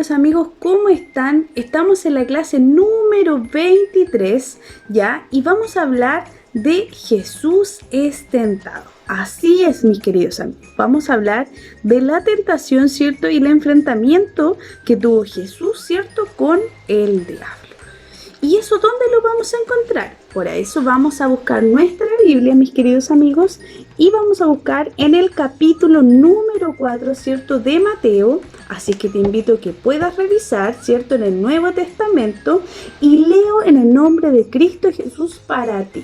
queridos amigos, ¿cómo están? Estamos en la clase número 23, ¿ya? Y vamos a hablar de Jesús es tentado. Así es, mis queridos amigos. Vamos a hablar de la tentación, ¿cierto? Y el enfrentamiento que tuvo Jesús, ¿cierto? Con el diablo. ¿Y eso dónde lo vamos a encontrar? Por eso vamos a buscar nuestra Biblia, mis queridos amigos, y vamos a buscar en el capítulo número 4, ¿cierto? De Mateo. Así que te invito a que puedas revisar, ¿cierto? En el Nuevo Testamento, y leo en el nombre de Cristo Jesús para ti.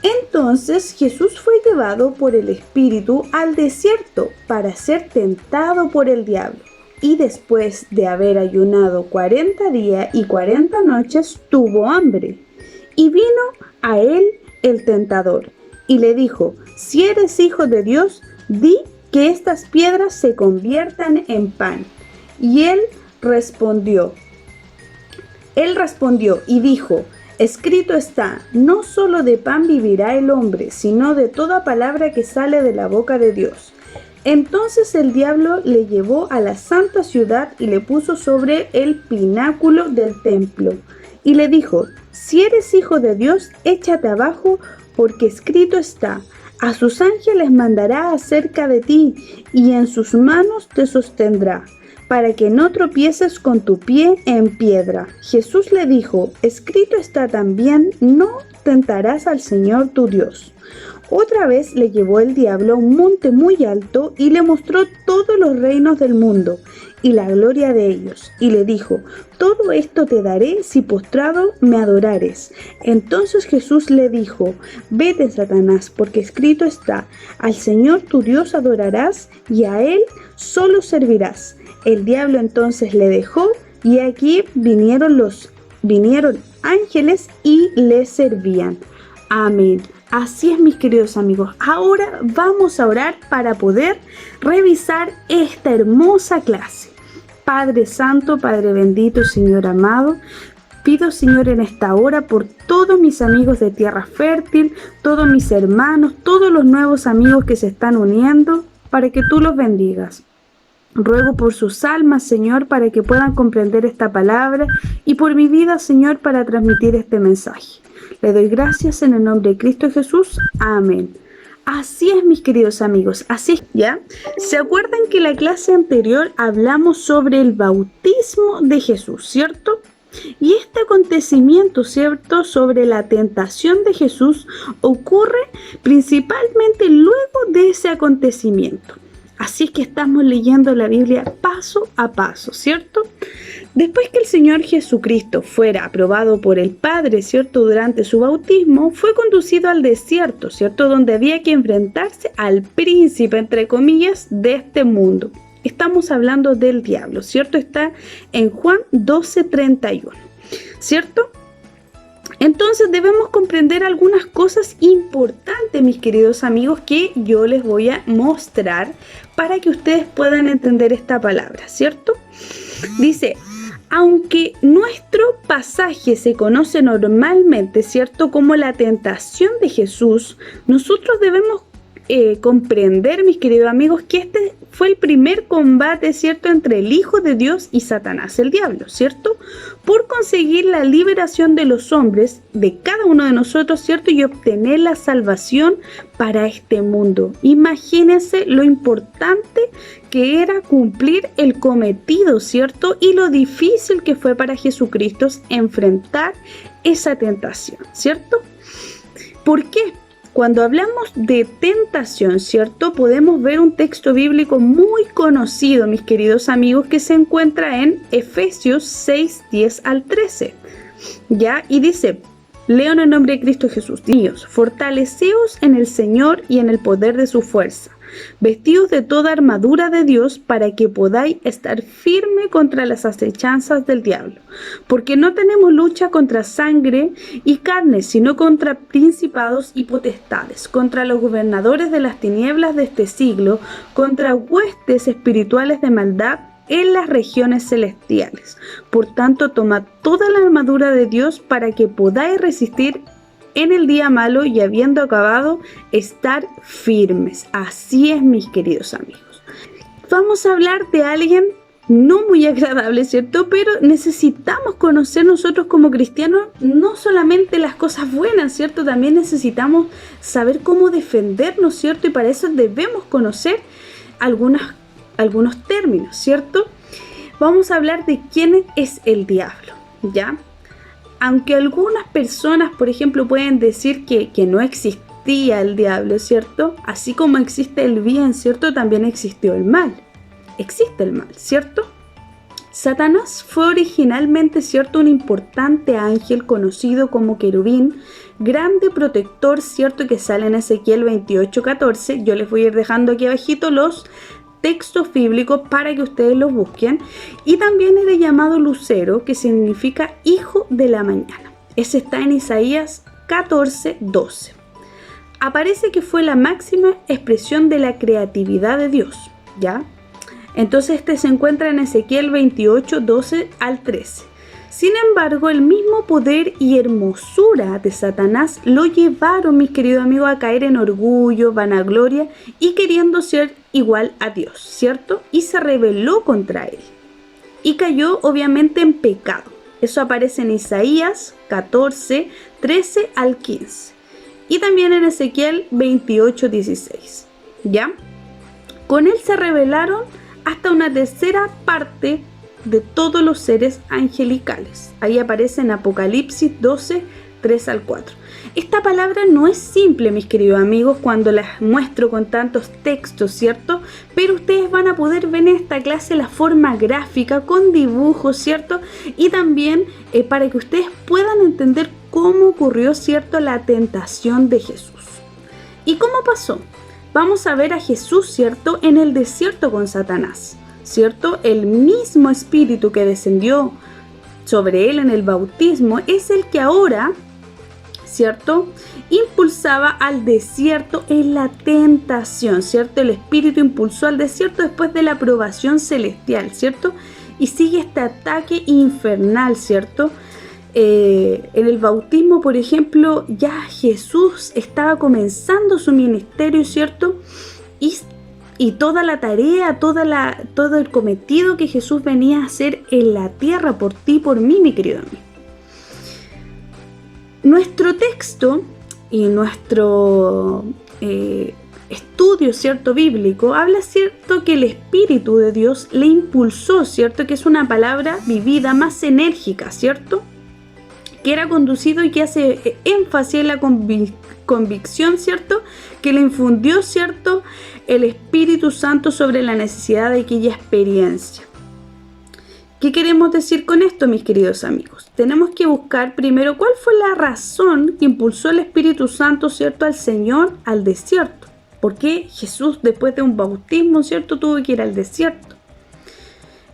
Entonces Jesús fue llevado por el Espíritu al desierto para ser tentado por el diablo. Y después de haber ayunado 40 días y 40 noches, tuvo hambre. Y vino a él el tentador, y le dijo: si eres hijo de Dios, di que estas piedras se conviertan en pan. Y él respondió y dijo: escrito está, no solo de pan vivirá el hombre, sino de toda palabra que sale de la boca de Dios. Entonces el diablo le llevó a la santa ciudad y le puso sobre el pináculo del templo. Y le dijo: si eres hijo de Dios, échate abajo, porque escrito está, a sus ángeles mandará acerca de ti, y en sus manos te sostendrá, para que no tropieces con tu pie en piedra. Jesús le dijo: escrito está también, no tentarás al Señor tu Dios. Otra vez le llevó el diablo a un monte muy alto y le mostró todos los reinos del mundo y la gloria de ellos. Y le dijo: todo esto te daré si postrado me adorares. Entonces Jesús le dijo: vete, Satanás, porque escrito está, al Señor tu Dios adorarás y a Él solo servirás. El diablo entonces le dejó, y aquí vinieron ángeles y le servían. Amén. Así es, mis queridos amigos. Ahora vamos a orar para poder revisar esta hermosa clase. Padre Santo, Padre bendito, Señor amado, pido, Señor, en esta hora por todos mis amigos de Tierra Fértil, todos mis hermanos, todos los nuevos amigos que se están uniendo, para que tú los bendigas. Ruego por sus almas, Señor, para que puedan comprender esta palabra, y por mi vida, Señor, para transmitir este mensaje. Le doy gracias en el nombre de Cristo Jesús. Amén. Así es, mis queridos amigos. Así es, ¿ya? ¿Se acuerdan que en la clase anterior hablamos sobre el bautismo de Jesús, cierto? Y este acontecimiento, ¿cierto?, sobre la tentación de Jesús ocurre principalmente luego de ese acontecimiento. Así es que estamos leyendo la Biblia paso a paso, ¿cierto? Después que el Señor Jesucristo fuera aprobado por el Padre, ¿cierto?, durante su bautismo, fue conducido al desierto, ¿cierto?, donde había que enfrentarse al príncipe, entre comillas, de este mundo. Estamos hablando del diablo, ¿cierto? Está en Juan 12:31, ¿cierto? Entonces debemos comprender algunas cosas importantes, mis queridos amigos, que yo les voy a mostrar para que ustedes puedan entender esta palabra, ¿cierto? Dice: aunque nuestro pasaje se conoce normalmente, ¿cierto?, como la tentación de Jesús, nosotros debemos comprender, mis queridos amigos, que este fue el primer combate, ¿cierto?, entre el Hijo de Dios y Satanás, el diablo, ¿cierto?, por conseguir la liberación de los hombres, de cada uno de nosotros, ¿cierto?, y obtener la salvación para este mundo. Imagínense lo importante que era cumplir el cometido, ¿cierto?, y lo difícil que fue para Jesucristo enfrentar esa tentación, ¿cierto? ¿Por qué? Cuando hablamos de tentación, ¿cierto?, podemos ver un texto bíblico muy conocido, mis queridos amigos, que se encuentra en Efesios 6:10 al 13, ¿ya? Y dice: leo en el nombre de Cristo Jesús: niños, fortaleceos en el Señor y en el poder de su fuerza, vestidos de toda armadura de Dios, para que podáis estar firme contra las acechanzas del diablo. Porque no tenemos lucha contra sangre y carne, sino contra principados y potestades, contra los gobernadores de las tinieblas de este siglo, contra huestes espirituales de maldad en las regiones celestiales. Por tanto, tomad toda la armadura de Dios para que podáis resistir en el día malo, y habiendo acabado, estar firmes. Así es, mis queridos amigos. Vamos a hablar de alguien no muy agradable, ¿cierto? Pero necesitamos conocer nosotros como cristianos no solamente las cosas buenas, ¿cierto? También necesitamos saber cómo defendernos, ¿cierto? Y para eso debemos conocer algunos términos, ¿cierto? Vamos a hablar de quién es el diablo, ¿ya? Aunque algunas personas, por ejemplo, pueden decir que no existía el diablo, ¿cierto? Así como existe el bien, ¿cierto? También existió el mal. Existe el mal, ¿cierto? Satanás fue originalmente, ¿cierto?, un importante ángel conocido como querubín, grande protector, ¿cierto?, que sale en Ezequiel 28:14. Yo les voy a ir dejando aquí abajito los textos bíblicos para que ustedes los busquen. Y también era llamado lucero, que significa hijo de la mañana. Ese está en Isaías 14:12. Aparece que fue la máxima expresión de la creatividad de Dios, ¿ya? Entonces este se encuentra en Ezequiel 28:12 al 13. Sin embargo, el mismo poder y hermosura de Satanás lo llevaron, mis queridos amigos, a caer en orgullo, vanagloria y queriendo ser igual a Dios, ¿cierto? Y se rebeló contra él. Y cayó obviamente en pecado. Eso aparece en Isaías 14:13 al 15. Y también en Ezequiel 28:16. ¿Ya? Con él se rebelaron hasta una tercera parte de todos los seres angelicales. Ahí aparece en Apocalipsis 12:3 al 4. Esta palabra no es simple, mis queridos amigos, cuando las muestro con tantos textos, ¿cierto? Pero ustedes van a poder ver en esta clase la forma gráfica con dibujos, ¿cierto? Y también para que ustedes puedan entender cómo ocurrió, ¿cierto?, la tentación de Jesús. ¿Y cómo pasó? Vamos a ver a Jesús, ¿cierto?, en el desierto con Satanás, ¿cierto? El mismo espíritu que descendió sobre él en el bautismo es el que ahora, ¿cierto?, impulsaba al desierto en la tentación, ¿cierto? El espíritu impulsó al desierto después de la aprobación celestial, ¿cierto? Y sigue este ataque infernal, ¿cierto? En el bautismo, por ejemplo, ya Jesús estaba comenzando su ministerio, ¿cierto? Y toda la tarea, todo el cometido que Jesús venía a hacer en la tierra por ti y por mí, mi querido amigo. Nuestro texto y nuestro estudio, ¿cierto?, bíblico, habla, ¿cierto?, que el Espíritu de Dios le impulsó, ¿cierto?, que es una palabra vivida más enérgica, ¿cierto?, que era conducido y que hace énfasis en la convicción, ¿cierto?, que le infundió, ¿cierto?, el Espíritu Santo sobre la necesidad de aquella experiencia. ¿Qué queremos decir con esto, mis queridos amigos? Tenemos que buscar primero cuál fue la razón que impulsó el Espíritu Santo, ¿cierto?, al Señor al desierto. ¿Por qué Jesús, después de un bautismo, ¿cierto?, tuvo que ir al desierto?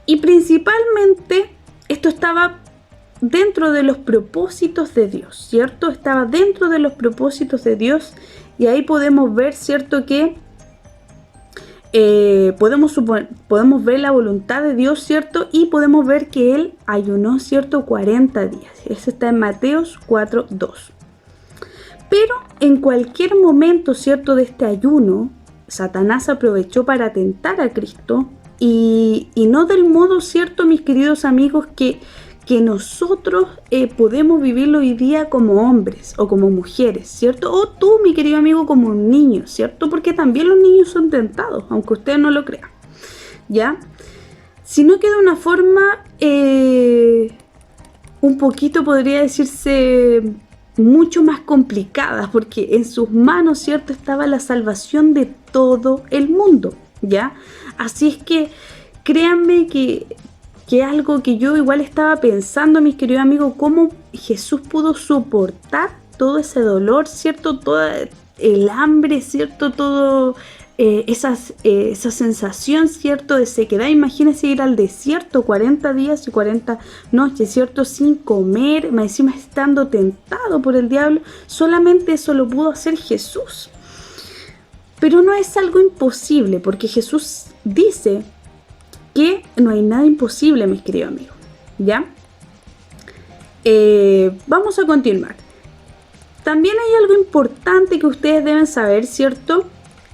Y principalmente esto estaba dentro de los propósitos de Dios, ¿cierto? Estaba dentro de los propósitos de Dios y ahí podemos ver, ¿cierto?, que podemos ver la voluntad de Dios, ¿cierto? Y podemos ver que Él ayunó, ¿cierto?, 40 días. Eso está en Mateos 4:2. Pero en cualquier momento, ¿cierto?, de este ayuno, Satanás aprovechó para tentar a Cristo y no del modo, ¿cierto?, mis queridos amigos, que nosotros podemos vivirlo hoy día como hombres o como mujeres, ¿cierto? O tú, mi querido amigo, como un niño, ¿cierto? Porque también los niños son tentados, aunque ustedes no lo crean, ¿ya? Sino que de una forma un poquito, podría decirse, mucho más complicada, porque en sus manos, ¿cierto?, estaba la salvación de todo el mundo, ¿ya? Así es que créanme que algo que yo igual estaba pensando, mis queridos amigos, cómo Jesús pudo soportar todo ese dolor, ¿cierto? Todo el hambre, ¿cierto? Todo esa sensación, ¿cierto?, de sequedad. Imagínense ir al desierto 40 días y 40 noches, ¿cierto?, sin comer, más encima estando tentado por el diablo. Solamente eso lo pudo hacer Jesús. Pero no es algo imposible, porque Jesús dice que no hay nada imposible, mis queridos amigos, ¿ya? Vamos a continuar. También hay algo importante que ustedes deben saber, ¿cierto?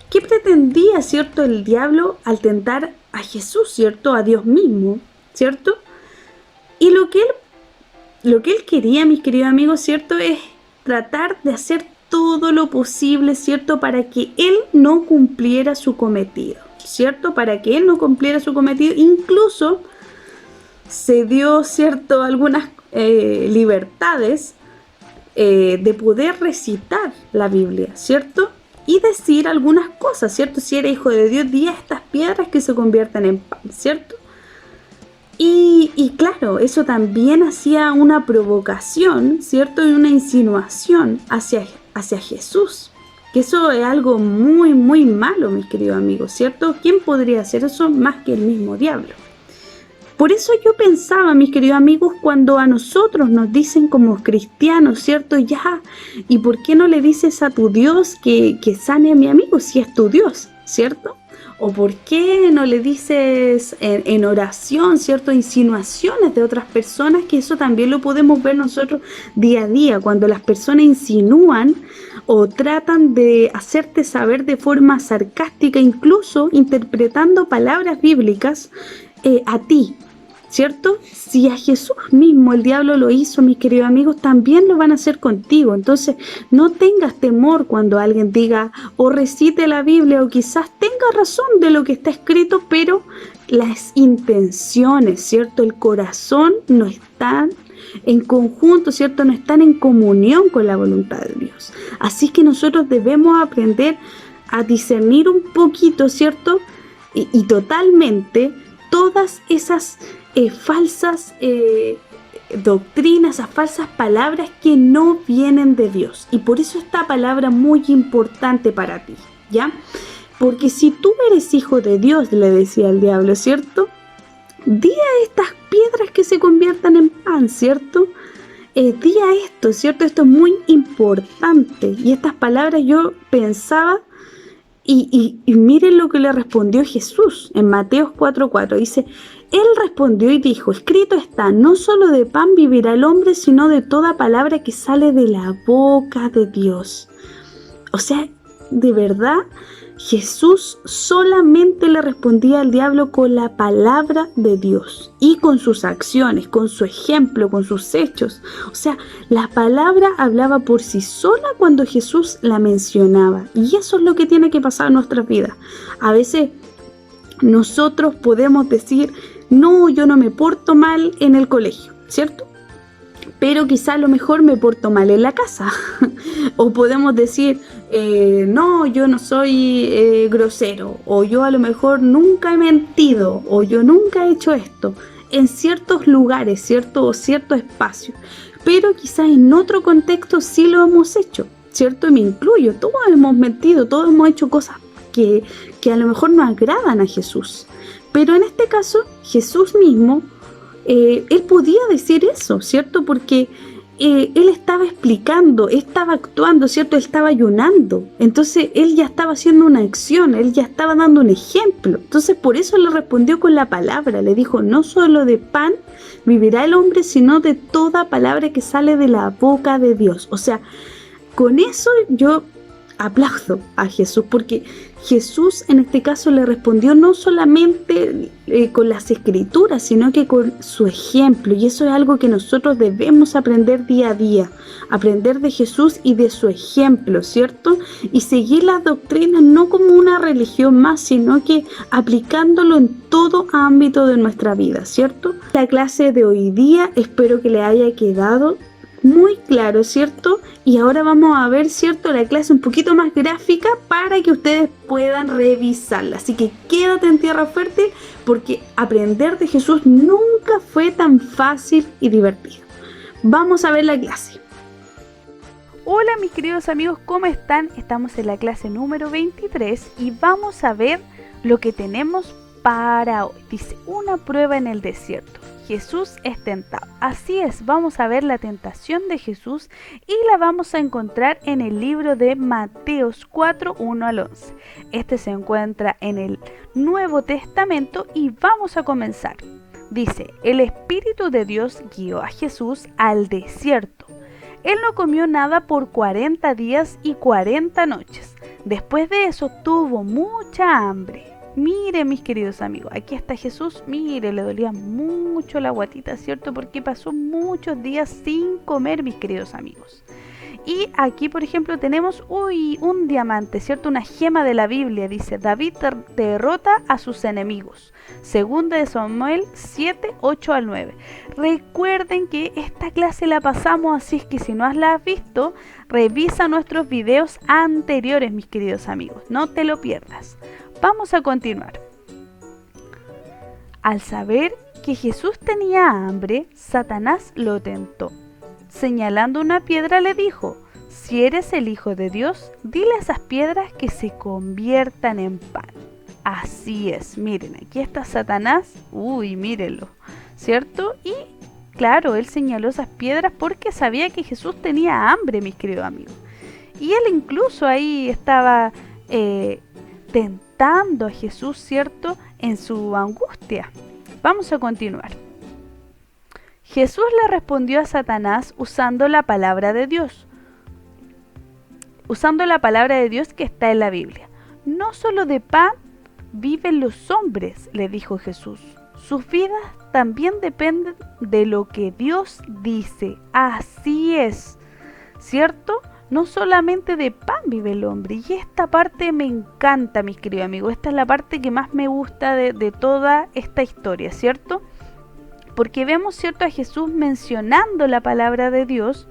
¿Qué pretendía, cierto, el diablo al tentar a Jesús, cierto, a Dios mismo, cierto? Y lo que él quería, mis queridos amigos, cierto, es tratar de hacer todo lo posible, cierto, para que él no cumpliera su cometido, cierto, para que él no cumpliera su cometido. Incluso se dio, cierto, algunas libertades de poder recitar la Biblia, cierto, y decir algunas cosas, cierto. Si era hijo de Dios, di a estas piedras que se conviertan en pan, cierto. Y claro, eso también hacía una provocación, cierto, y una insinuación hacia Jesús. Que eso es algo muy, muy malo, mis queridos amigos, ¿cierto? ¿Quién podría hacer eso más que el mismo diablo? Por eso yo pensaba, mis queridos amigos, cuando a nosotros nos dicen como cristianos, ¿cierto? Ya, ¿y por qué no le dices a tu Dios que sane a mi amigo si es tu Dios, ¿cierto? ¿O por qué no le dices en oración, ¿cierto? Insinuaciones de otras personas, que eso también lo podemos ver nosotros día a día, cuando las personas insinúan o tratan de hacerte saber de forma sarcástica, incluso interpretando palabras bíblicas a ti, ¿cierto? Si a Jesús mismo el diablo lo hizo, mis queridos amigos, también lo van a hacer contigo. Entonces, no tengas temor cuando alguien diga o recite la Biblia, o quizás tenga razón de lo que está escrito, pero las intenciones, ¿cierto? El corazón no están en conjunto, ¿cierto? No están en comunión con la voluntad de Dios. Así que nosotros debemos aprender a discernir un poquito, ¿cierto? Y totalmente todas esas falsas doctrinas, esas falsas palabras que no vienen de Dios. Y por eso esta palabra muy importante para ti, ¿ya? Porque si tú eres hijo de Dios, le decía el diablo, ¿cierto? Di a estas piedras que se conviertan en pan, ¿cierto? Di a esto, ¿cierto? Esto es muy importante. Y estas palabras yo pensaba, y miren lo que le respondió Jesús en Mateo 4:4. Dice, él respondió y dijo, escrito está, no solo de pan vivirá el hombre, sino de toda palabra que sale de la boca de Dios. O sea, de verdad, Jesús solamente le respondía al diablo con la palabra de Dios y con sus acciones, con su ejemplo, con sus hechos. O sea, la palabra hablaba por sí sola cuando Jesús la mencionaba. Y eso es lo que tiene que pasar en nuestras vidas. A veces nosotros podemos decir, no, yo no me porto mal en el colegio, ¿cierto? Pero quizá a lo mejor me porto mal en la casa. O podemos decir, no, yo no soy grosero, o yo a lo mejor nunca he mentido, o yo nunca he hecho esto, en ciertos lugares, cierto espacio. Pero quizá en otro contexto sí lo hemos hecho, ¿cierto? Y me incluyo, todos hemos mentido, todos hemos hecho cosas que a lo mejor no agradan a Jesús. Pero en este caso, Jesús mismo, él podía decir eso, ¿cierto? Porque él estaba explicando, estaba actuando, ¿cierto? Él estaba ayunando. Entonces, él ya estaba haciendo una acción, él ya estaba dando un ejemplo. Entonces, por eso le respondió con la palabra. Le dijo, no solo de pan vivirá el hombre, sino de toda palabra que sale de la boca de Dios. O sea, con eso yo aplaudo a Jesús, porque Jesús en este caso le respondió no solamente con las escrituras, sino que con su ejemplo. Y eso es algo que nosotros debemos aprender día a día, aprender de Jesús y de su ejemplo, ¿cierto? Y seguir las doctrinas no como una religión más, sino que aplicándolo en todo ámbito de nuestra vida, ¿cierto? La clase de hoy día espero que le haya quedado muy claro, ¿cierto? Y ahora vamos a ver, ¿cierto?, la clase un poquito más gráfica para que ustedes puedan revisarla. Así que quédate en tierra fértil, porque aprender de Jesús nunca fue tan fácil y divertido. Vamos a ver la clase. Hola mis queridos amigos, ¿cómo están? Estamos en la clase número 23 y vamos a ver lo que tenemos para hoy. Dice, una prueba en el desierto. Jesús es tentado. Así es, vamos a ver la tentación de Jesús y la vamos a encontrar en el libro de Mateos 4, 1 al 11. Este se encuentra en el Nuevo Testamento y vamos a comenzar. Dice, el Espíritu de Dios guió a Jesús al desierto. Él no comió nada por 40 días y 40 noches. Después de eso tuvo mucha hambre. Mire, mis queridos amigos, aquí está Jesús. Mire, le dolía mucho la guatita, ¿cierto? Porque pasó muchos días sin comer, mis queridos amigos. Y aquí, por ejemplo, tenemos un diamante, ¿cierto? Una gema de la Biblia. Dice, David derrota a sus enemigos. Segunda de Samuel 7, 8 al 9. Recuerden que esta clase la pasamos, así es que si no la has visto, revisa nuestros videos anteriores, mis queridos amigos. No te lo pierdas. Vamos a continuar. Al saber que Jesús tenía hambre, Satanás lo tentó. Señalando una piedra le dijo, si eres el Hijo de Dios, dile a esas piedras que se conviertan en pan. Así es, miren, aquí está Satanás, mírenlo, ¿cierto? Y claro, él señaló esas piedras porque sabía que Jesús tenía hambre, mis queridos amigos. Y él incluso ahí estaba tentando a Jesús, ¿cierto? En su angustia. Vamos a continuar. Jesús le respondió a Satanás usando la palabra de Dios. Usando la palabra de Dios que está en la Biblia. No solo de pan viven los hombres, le dijo Jesús. Sus vidas también dependen de lo que Dios dice. Así es, ¿cierto? No solamente de pan vive el hombre. Y esta parte me encanta, mis queridos amigos. Esta es la parte que más me gusta de toda esta historia, ¿cierto? Porque vemos, ¿cierto?, a Jesús mencionando la palabra de Dios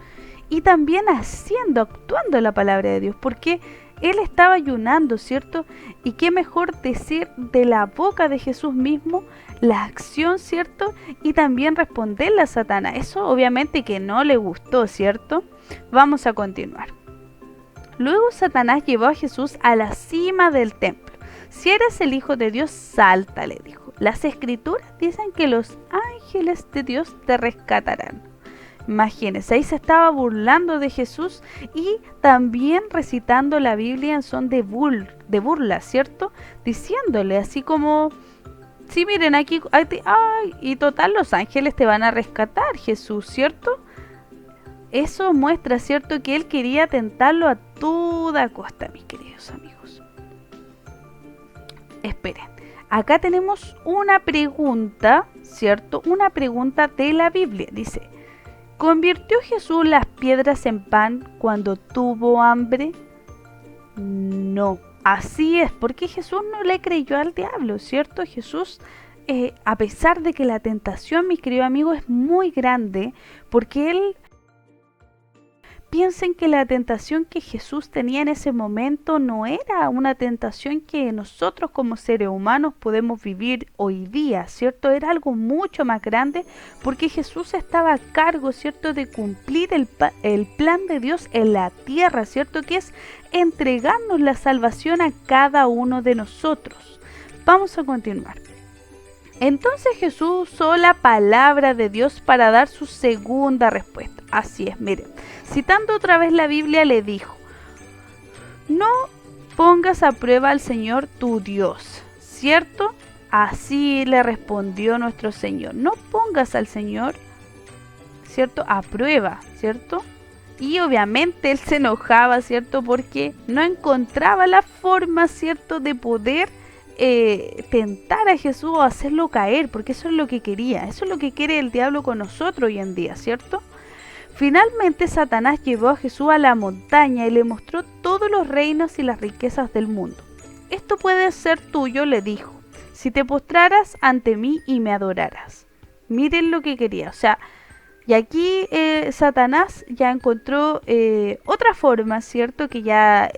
y también actuando la palabra de Dios, porque él estaba ayunando, ¿cierto? Y qué mejor decir de la boca de Jesús mismo la acción, ¿cierto? Y también responderle a Satanás. Eso obviamente que no le gustó, ¿cierto? Vamos a continuar. Luego Satanás llevó a Jesús a la cima del templo. Si eres el Hijo de Dios, salta, le dijo. Las escrituras dicen que los ángeles de Dios te rescatarán. Imagínense, ahí se estaba burlando de Jesús y también recitando la Biblia en son de burla, ¿cierto? Diciéndole así como, sí, miren aquí, y total los ángeles te van a rescatar, Jesús, ¿cierto? Eso muestra, ¿cierto?, que él quería tentarlo a toda costa, mis queridos amigos. Esperen, acá tenemos una pregunta, ¿cierto? Una pregunta de la Biblia. Dice, ¿convirtió Jesús las piedras en pan cuando tuvo hambre? No, así es, porque Jesús no le creyó al diablo, ¿cierto? Jesús, a pesar de que la tentación, mis queridos amigos, es muy grande, porque él... Piensen que la tentación que Jesús tenía en ese momento no era una tentación que nosotros como seres humanos podemos vivir hoy día, ¿cierto? Era algo mucho más grande porque Jesús estaba a cargo, ¿cierto?, de cumplir el plan de Dios en la tierra, ¿cierto?, que es entregarnos la salvación a cada uno de nosotros. Vamos a continuar. Entonces Jesús usó la palabra de Dios para dar su segunda respuesta. Así es, miren. Citando otra vez la Biblia le dijo, no pongas a prueba al Señor tu Dios, ¿cierto? Así le respondió nuestro Señor. No pongas al Señor, ¿cierto?, a prueba, ¿cierto? Y obviamente él se enojaba, ¿cierto?, porque no encontraba la forma, ¿cierto?, de poder tentar a Jesús o hacerlo caer, porque eso es lo que quería, eso es lo que quiere el diablo con nosotros hoy en día, ¿cierto? Finalmente Satanás llevó a Jesús a la montaña y le mostró todos los reinos y las riquezas del mundo. Esto puede ser tuyo, le dijo, si te postraras ante mí y me adoraras. Miren lo que quería, o sea, y aquí Satanás ya encontró otra forma, ¿cierto?, que ya...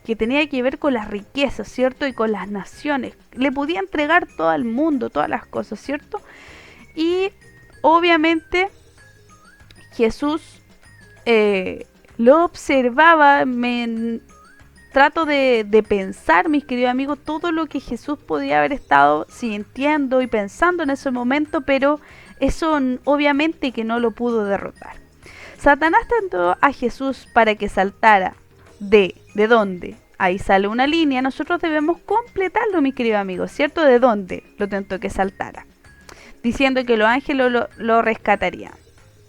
que tenía que ver con las riquezas, ¿cierto?, y con las naciones. Le podía entregar todo al mundo, todas las cosas, ¿cierto? Y obviamente Jesús lo observaba. Trato de pensar, mis queridos amigos, todo lo que Jesús podía haber estado sintiendo y pensando en ese momento, pero eso obviamente que no lo pudo derrotar. Satanás tentó a Jesús para que saltara ¿de dónde? Ahí sale una línea, nosotros debemos completarlo, mis queridos amigos, ¿cierto? ¿De dónde lo tentó que saltara? Diciendo que los ángeles lo rescatarían.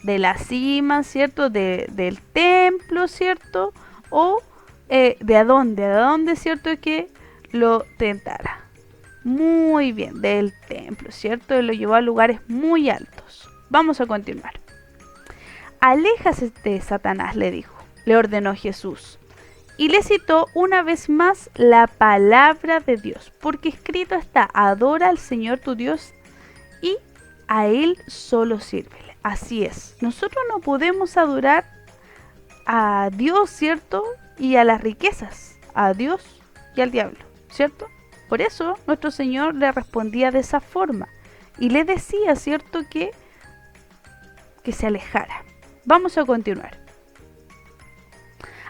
De la cima, ¿cierto? Del templo, ¿cierto? O ¿De dónde? ¿De dónde, cierto, que lo tentara? Muy bien, del templo, ¿cierto? Lo llevó a lugares muy altos. Vamos a continuar. Aléjase de Satanás, le dijo, le ordenó Jesús. Y le citó una vez más la palabra de Dios, porque escrito está, adora al Señor tu Dios y a Él solo sírvele. Así es, nosotros no podemos adorar a Dios, ¿cierto? Y a las riquezas, a Dios y al diablo, ¿cierto? Por eso nuestro Señor le respondía de esa forma y le decía, ¿cierto?, que se alejara. Vamos a continuar.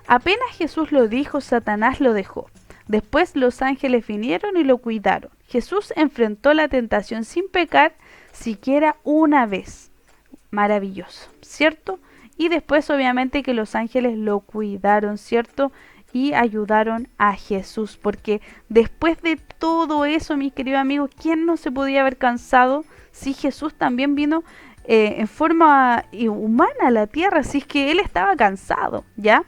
Apenas Jesús lo dijo, Satanás lo dejó. Después los ángeles vinieron y lo cuidaron. Jesús enfrentó la tentación sin pecar siquiera una vez. Maravilloso, ¿cierto? Y después obviamente que los ángeles lo cuidaron, ¿cierto? Y ayudaron a Jesús, porque después de todo eso, mis queridos amigos, ¿quién no se podía haber cansado si Jesús también vino en forma humana a la tierra? Si es que él estaba cansado, ¿ya?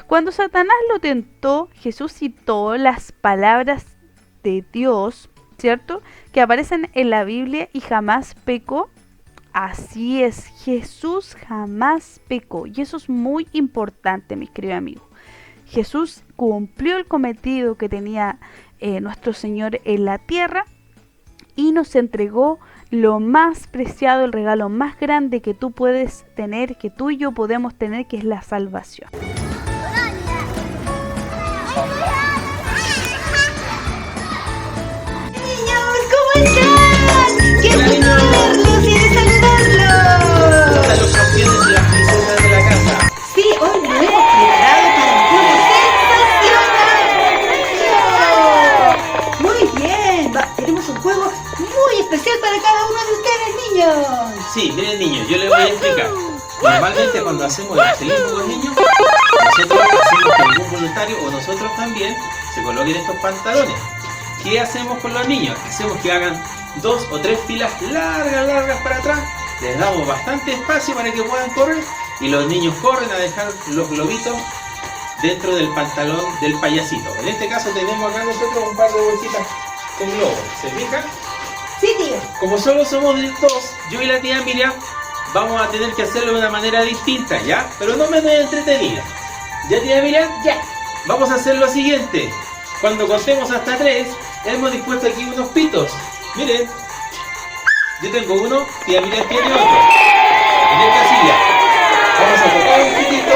Cuando Satanás lo tentó, Jesús citó las palabras de Dios, ¿cierto?, que aparecen en la Biblia y jamás pecó. Así es, Jesús jamás pecó, y eso es muy importante, mis queridos amigos. Jesús cumplió el cometido que tenía nuestro Señor en la tierra y nos entregó lo más preciado, el regalo más grande que tú puedes tener, que tú y yo podemos tener, que es la salvación. Niños, ¿cómo están? ¡Qué bueno verlos y de saludarlos! Están los campeones y las princesas de la casa. Sí, hoy lo hemos preparado para un juego sensacional. Muy bien, tenemos un juego muy especial para cada uno de ustedes, niños. Sí, miren niños, yo les voy a explicar. Normalmente cuando hacemos el evangelismo con los niños, nosotros hacemos que algún voluntario o nosotros también se coloquen estos pantalones. ¿Qué hacemos con los niños? Hacemos que hagan 2 o 3 filas largas para atrás. Les damos bastante espacio para que puedan correr y los niños corren a dejar los globitos dentro del pantalón del payasito. En este caso tenemos acá nosotros un par de bolsitas con globos. ¿Se fijan? Sí, tío. Como solo somos dos, yo y la tía Miriam, vamos a tener que hacerlo de una manera distinta, ¿ya? Pero no menos entretenida. ¿Ya, tía Miriam? Ya. Vamos a hacer lo siguiente. Cuando contemos hasta 3, hemos dispuesto aquí unos pitos. Miren. Yo tengo uno, tía Miriam tiene otro. En esta silla. Vamos a tocar un pitito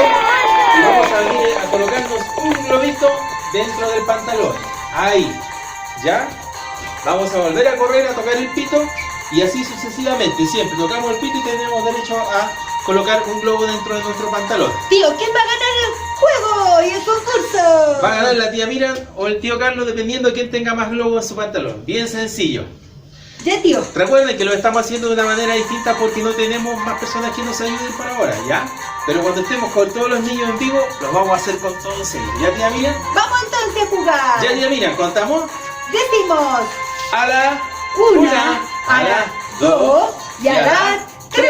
y vamos a venir a colocarnos un globito dentro del pantalón. Ahí. ¿Ya? Vamos a volver a correr, a tocar el pito y así sucesivamente. Siempre tocamos el pito y tenemos derecho a colocar un globo dentro de nuestro pantalón. Tío, ¿quién va a ganar el juego y el concurso? Va a ganar la tía Miriam o el tío Carlos dependiendo de quién tenga más globos en su pantalón. Bien sencillo. Ya, tío. Recuerden que lo estamos haciendo de una manera distinta porque no tenemos más personas que nos ayuden por ahora, ¿ya? Pero cuando estemos con todos los niños en vivo, los vamos a hacer con todos seguidos. ¿Ya, tía Miriam? Vamos entonces a jugar. Ya, tía Miriam, ¿contamos? Decimos A la 1, a la 2 y a la 3.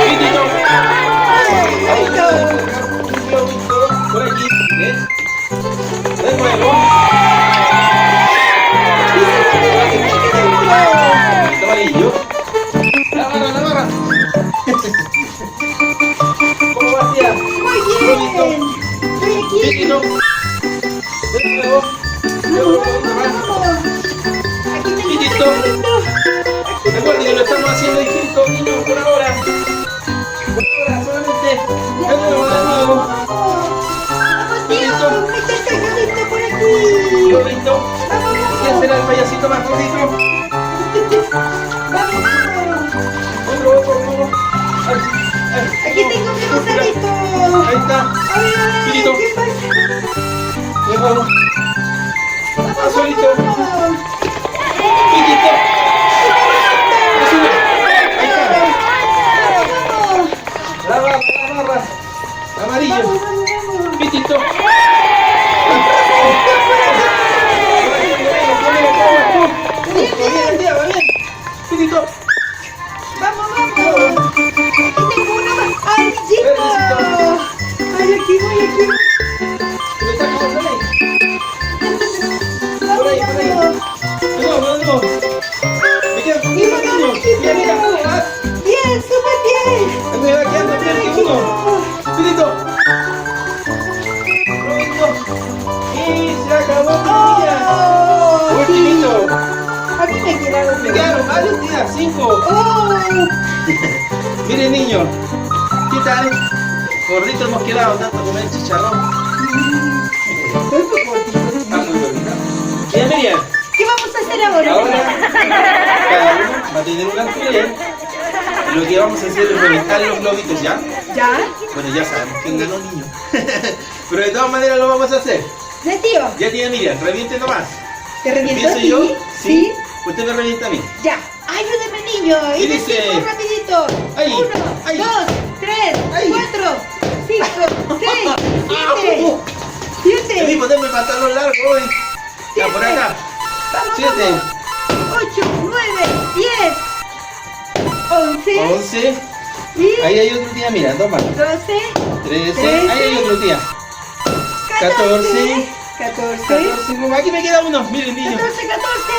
Pitito. Ahí está. Un globito por aquí. ¿Ves? De nuevo. Globito amarillo. La barra. ¿Cómo va, tía? Muy bien. Estoy aquí. Pitito. De nuevo. Vamos. Aquí tengo Pitito. Recuerden que lo estamos haciendo distinto, niños, por ahora. Por ahora, solamente. De nuevo. Vamos, tío. Mete el cargadito por aquí. Globito. ¿Quién será el payasito más gordito? Vamos. Otro globo. Aquí tengo mi rosadito. Ahí está. A ver, Pitito. ¿qué pasa? De nuevo. Vamos, Solito. vamos. Pitito. Sube. Ahí está. Vamos. La barra. Amarillo. Vamos. Pitito. Bien, tía, va bien. Pitito. Vamos. Mira, 5. ¡Oh! Miren, niños. ¿Qué tal? Gordito hemos quedado tanto comer chicharrón. Está muy bonito. Tía Miriam, ¿Qué vamos a hacer ahora? ahora cada uno va a tener un alfiler. Lo que vamos a hacer es reventar los globitos, ¿ya? ¿Ya? Bueno, ya sabemos quién ganó, niño. Pero de todas maneras lo vamos a hacer. ¿Ya, tío? Ya, tía Miriam, reviente nomás. ¿Te reviento a ¿Empiezo ti? yo? ¿Sí? Usted me revienta a mí. Ya. Ayúdeme, niño. ¿Qué Y dice? decimos rapidito. Ay, 1, ay. 2, 3, Ay. 4, 5, 6, Ah, 7, Debí 7, ponerme pantalón largo hoy. Ya, por acá. vamos, 7, vamos. 8, 9, 10, 11, 11. y Ahí hay otro tía, mira, toma. 12, 13. Ahí hay otro tía. 14. 14, 14. Aquí me queda uno. Miren, niños. 14, 14,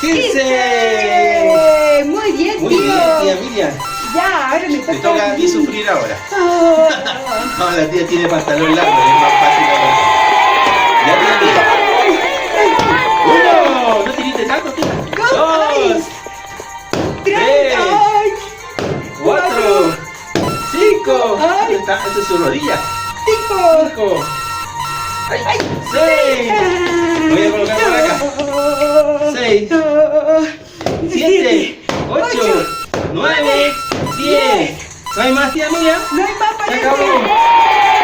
15. Muy bien, Muy tío. bien, tía Miriam. Ya, ahora me Te toca toca a a ti mí. sufrir ahora. Ah. No, la tía tiene pantalón largo, es más fácil ahora. Ya, tía Miriam. 1. No tiriste tanto, tía. 2. 3, 4. 5. Ay. Esta es su rodilla. 5, 5. 6. Voy a colocar por acá. 6. 7. 8. 9. 10. ¿No hay más, tía Miriam? No hay más Se para acabó. hacer.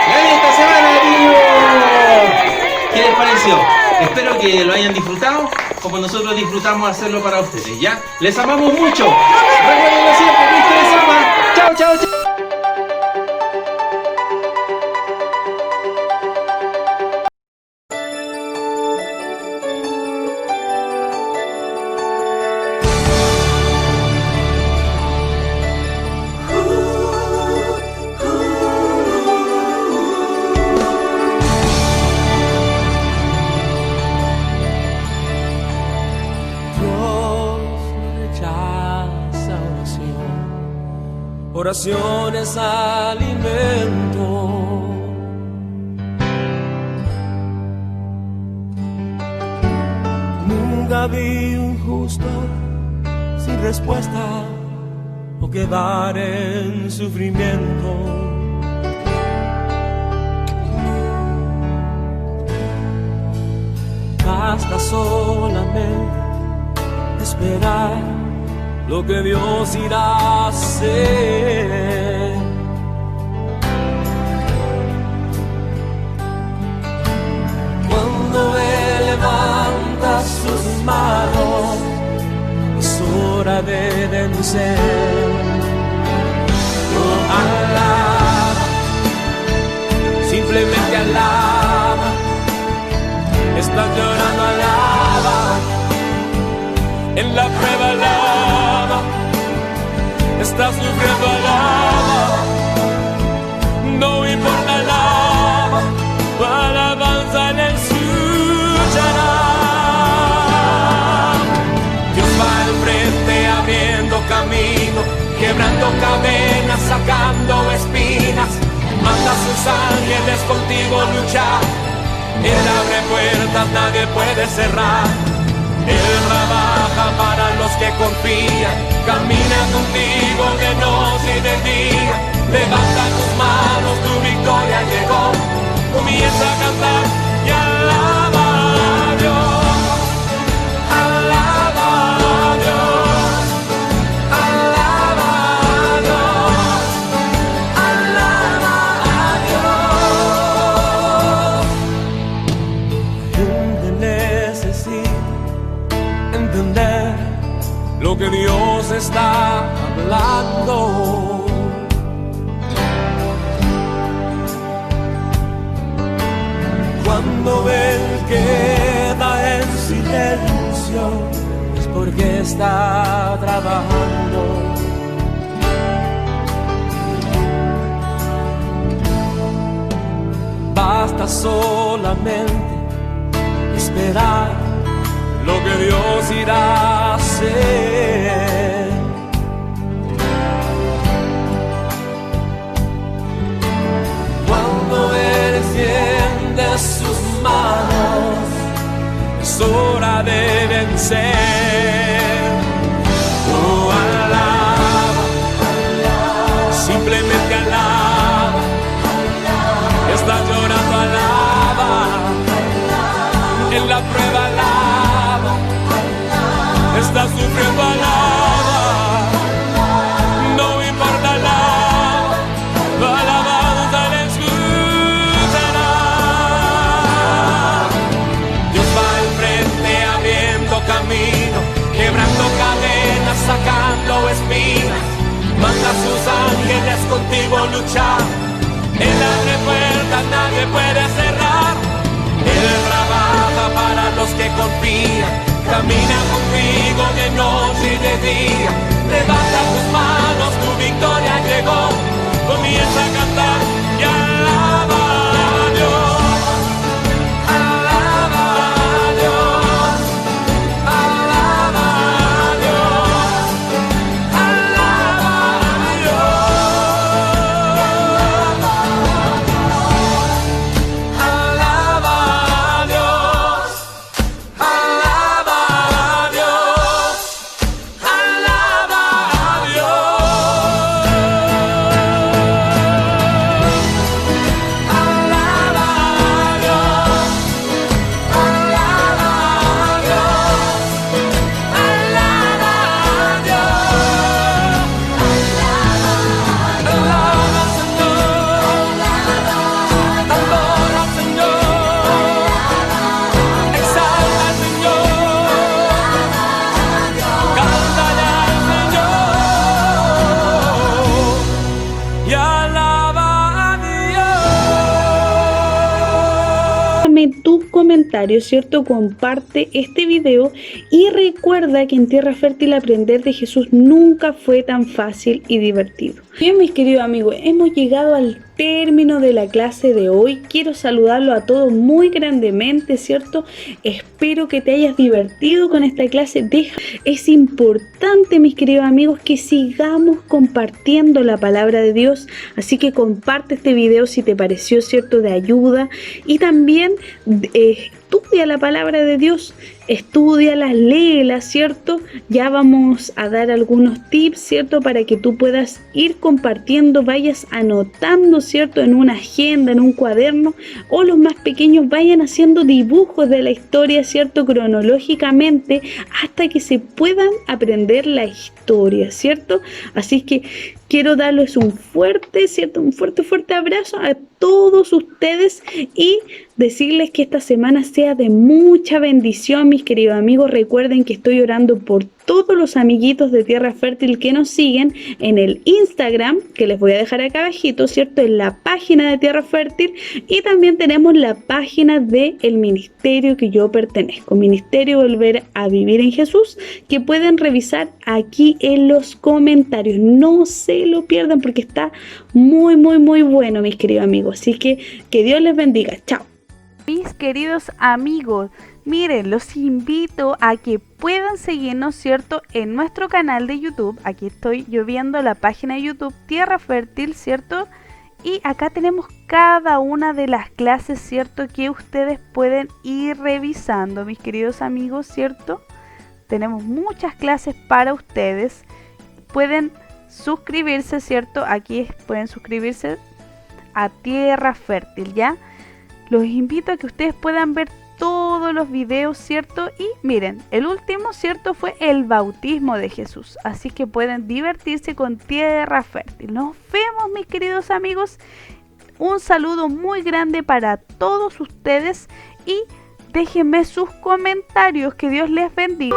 ¡Gané esta semana, tío! ¿Qué les pareció? Espero que lo hayan disfrutado como nosotros disfrutamos hacerlo para ustedes, ¿ya? ¡Les amamos mucho! ¡Recuerden siempre, Cristo les ama! ¡Chao, chao, chao! Dios rechaza oración, oración es alimento. Nunca vi un justo sin respuesta o quedar en sufrimiento. Basta solamente esperar lo que Dios irá a hacer. Cuando Él levanta sus manos, es hora de vencer. Oh, alaba, simplemente alaba. Estás llorando, alaba. En la prueba, alaba. Estás sufriendo, alaba. No importa, alaba. Tu alabanza le escuchará. Dios va al frente abriendo camino, quebrando cadenas, sacando espinas. Manda a sus ángeles contigo luchar. Él abre puertas, nadie puede cerrar. Él trabaja para los que confían. Camina contigo de noche y de día. Levanta tus manos, tu victoria llegó. Comienza a cantar y alaba a Dios. Alaba a Dios. Alaba a Dios. Alaba a Dios. Gente necesita entender lo que Dios está hablando. Cuando Él queda en silencio, es porque está trabajando. Basta solamente esperar lo que Dios irá a hacer. Cuando Él extiende sus manos, es hora de vencer. Oh, confía, camina contigo de noche y de día. Levanta tus manos, tu victoria llegó. Comienza a cantar y alaba a Dios. Alaba a Dios. Alaba a Dios. Alaba a Dios. Alaba a Dios. Alaba a Dios. Alaba a tus comentarios, ¿cierto? Comparte este video y recuerda que en Tierra Fértil aprender de Jesús nunca fue tan fácil y divertido. Bien, mis queridos amigos, hemos llegado al término de la clase de hoy. Quiero saludarlo a todos muy grandemente, ¿cierto? Espero que te hayas divertido con esta clase. Es importante, mis queridos amigos, que sigamos compartiendo la palabra de Dios. Así que comparte este video si te pareció, ¿cierto?, de ayuda. Y también estudia la palabra de Dios, estúdiala, léela, ¿cierto? Ya vamos a dar algunos tips, ¿cierto? Para que tú puedas ir compartiendo, vayas anotando, ¿cierto? En una agenda, en un cuaderno, o los más pequeños vayan haciendo dibujos de la historia, ¿cierto? Cronológicamente, hasta que se puedan aprender la historia, ¿cierto? Así que quiero darles un fuerte, ¿cierto? Un fuerte abrazo a todos ustedes y decirles que esta semana sea de mucha bendición, mis queridos amigos. Recuerden que estoy orando por todos los amiguitos de Tierra Fértil que nos siguen en el Instagram, que les voy a dejar acá abajito, ¿cierto? En la página de Tierra Fértil, y también tenemos la página del ministerio que yo pertenezco, Ministerio Volver a Vivir en Jesús, que pueden revisar aquí en los comentarios. No se lo pierdan porque está muy bueno, mis queridos amigos. Así que Dios les bendiga. Chao. Mis queridos amigos, miren, los invito a que puedan seguirnos, ¿cierto?, en nuestro canal de YouTube. Aquí estoy yo viendo la página de YouTube Tierra Fértil, ¿cierto? Y acá tenemos cada una de las clases, ¿cierto?, que ustedes pueden ir revisando, mis queridos amigos, ¿cierto? Tenemos muchas clases para ustedes. Pueden suscribirse, ¿cierto? Aquí pueden suscribirse a Tierra Fértil, ¿ya? Los invito a que ustedes puedan ver todos los videos, ¿cierto? Y miren, el último, ¿cierto?, fue el bautismo de Jesús. Así que pueden divertirse con Tierra Fértil. Nos vemos, mis queridos amigos. Un saludo muy grande para todos ustedes y déjenme sus comentarios. Que Dios les bendiga.